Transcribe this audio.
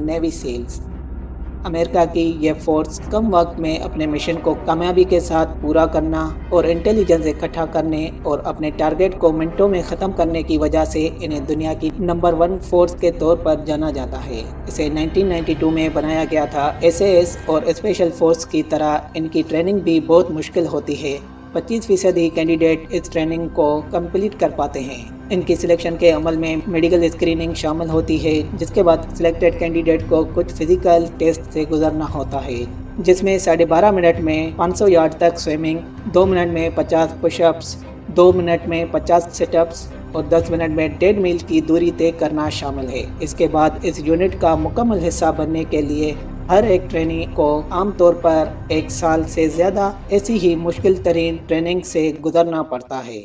Navy sales. امریکہ کی یہ force کم وقت میں اپنے مشن کو کامیابی کے ساتھ پورا کرنا اور انٹیلیجنس اکٹھا کرنے اور اپنے ٹارگٹ کو منٹوں میں ختم کرنے کی وجہ سے انہیں دنیا کی نمبر 1 فورس کے طور پر جانا جاتا ہے۔ اسے 1992 میں بنایا گیا تھا۔ SAS اور اسپیشل فورس کی طرح ان کی ٹریننگ بھی بہت مشکل ہوتی ہے۔ 25% ہی کینڈیڈیٹ اس ٹریننگ کو کمپلیٹ کر پاتے ہیں۔ ان کی سلیکشن کے عمل میں میڈیکل اسکریننگ شامل ہوتی ہے، جس کے بعد سلیکٹڈ کینڈیڈیٹ کو کچھ فزیکل ٹیسٹ سے گزرنا ہوتا ہے، جس میں 12.5 منٹ میں 500 یارڈ تک سوئمنگ، 2 منٹ میں 50 پش اپس، 2 منٹ میں 50 سٹ اپس اور 10 منٹ میں 1.5 میل کی دوری طے کرنا شامل ہے۔ اس کے بعد اس یونٹ کا مکمل حصہ بننے کے لیے ہر ایک ٹرینی کو عام طور پر 1 سال سے زیادہ ایسی ہی مشکل ترین ٹریننگ سے گزرنا پڑتا ہے۔